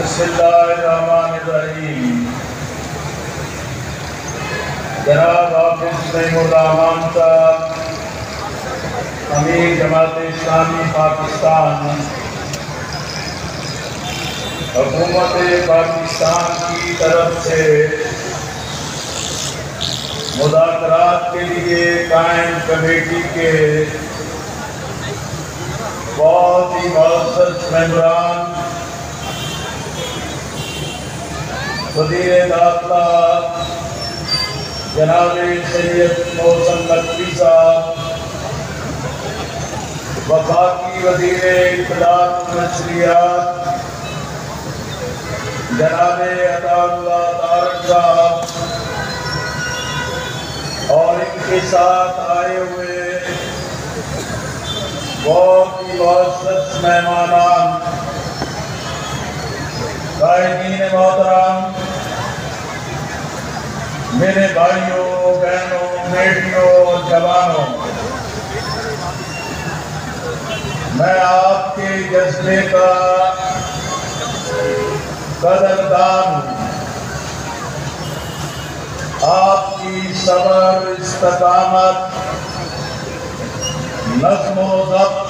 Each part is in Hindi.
बिस्मिल्लाहिर्रहमानिर्रहीम। जनाब हाफिज रहमान साहब, अमीर जमात इस्लामी पाकिस्तान, हुकूमत पाकिस्तान की तरफ से मुज़ाकरात के लिए कायम कमेटी के बहुत ही मुअज़्ज़ज़ मेंबरान, वज़ीर दाखिला जनाब सैयद मोहसिन नकवी साहब, वफाकी वज़ीर इत्तलात नशरियात जनाब अताउल्लाह तारक साहब और इनके साथ आए हुए बहुत ही मुअज़्ज़ज़ मेहमानान, कायदीन मोहतरम, मेरे भाइयों बहनों बेटियों और जवानों, मैं आपके जज्बे का कदरदान हूँ। आपकी सब्र, इस्तिकामत, नज़्म व ज़ब्त,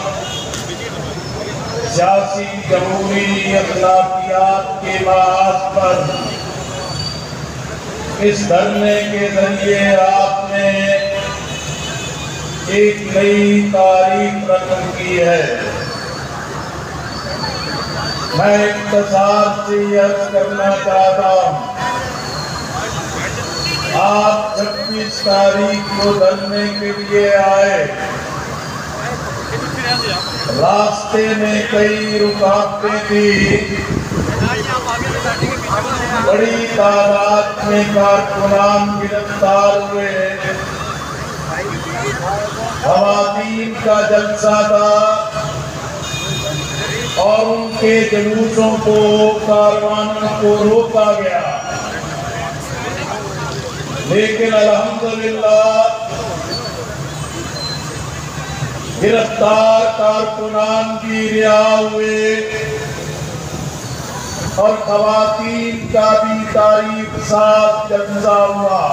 सियासी जमहूरी अखलाकियात के बास पर इस धरने के जरिए आपने एक नई तारीख रकम की है। मैं इख्तिसार से अर्ज करना चाहता हूँ, आप 26 तारीख को धरने के लिए आए, रास्ते में कई रुकावटें थी, बड़ी तादाद में कारकुनान गिरफ्तार हुए, ख़वातीन का जलसा था और उनके जुलूसों को, कारवानों को रोका गया, लेकिन अल्हम्दुलिल्लाह गिरफ्तार कारकुनान भी रिहा हुए और ख़वातीन का भी तारीख साथ जलसा हुआ।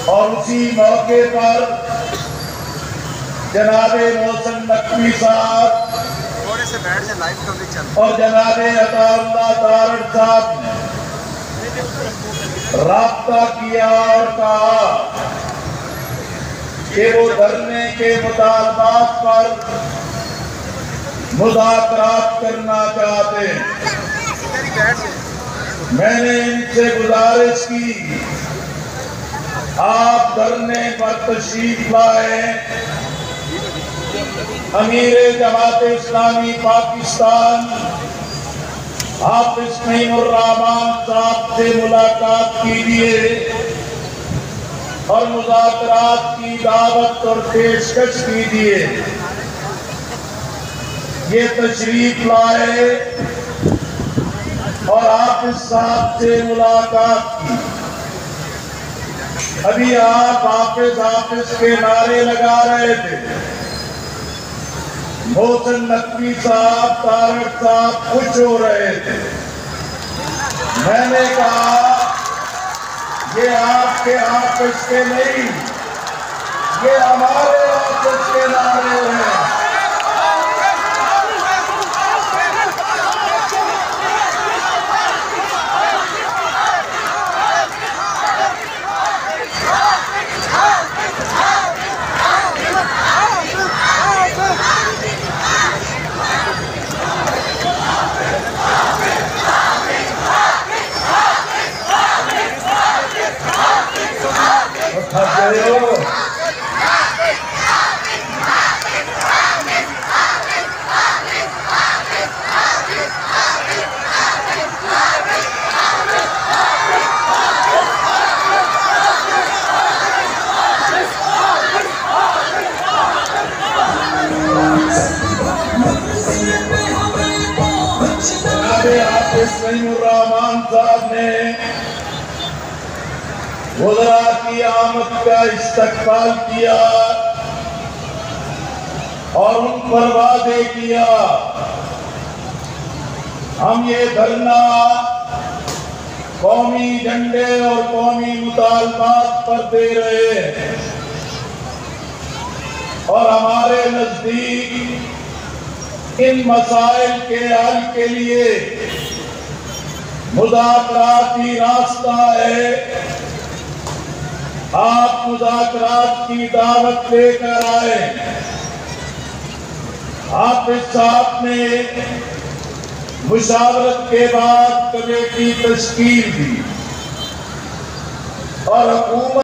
और उसी मौके पर जनाबे मोहसिन नकवी साहब थोड़े से बैठ जाए, लाइव कवरेज चल और जनाबे अताउल्लाह तारक साहब ने राब्ता किया और कहा कि वो धरने के मुतालबात पर मुज़ाकरात करना चाहते हैं। मैंने इनसे गुजारिश की, आप धरने पर तशरीफ लाए, अमीर जमात इस्लामी पाकिस्तान हाफिज रहमान साहब से मुलाकात कीजिए और मुज़ाकरात की दावत और पेशकश कीजिए। ये तशरीफ लाए और हाफिज साहब से मुलाकात की। अभी आप हाफिज के नारे लगा रहे थे, मोहसिन नकवी साहब, तारक साहब खुश हो रहे थे। मैंने कहा ये आपके हाफिज के नहीं, ये हमारे हाफिज के नारे हैं। रहमान साहब ने वज़रा की आमद का इस्तकबाल किया और उन पर वादे किया हम ये धरना कौमी झंडे और कौमी मुतालबात पर दे रहे हैं और हमारे नजदीक इन मसाइल के हल के लिए मुज़ाकरात ही रास्ता है। आप मुज़ाकरात की दावत लेकर आए। हाफिज साहब ने मुशावरत के बाद कमेटी तश्कील दी और हुकूमत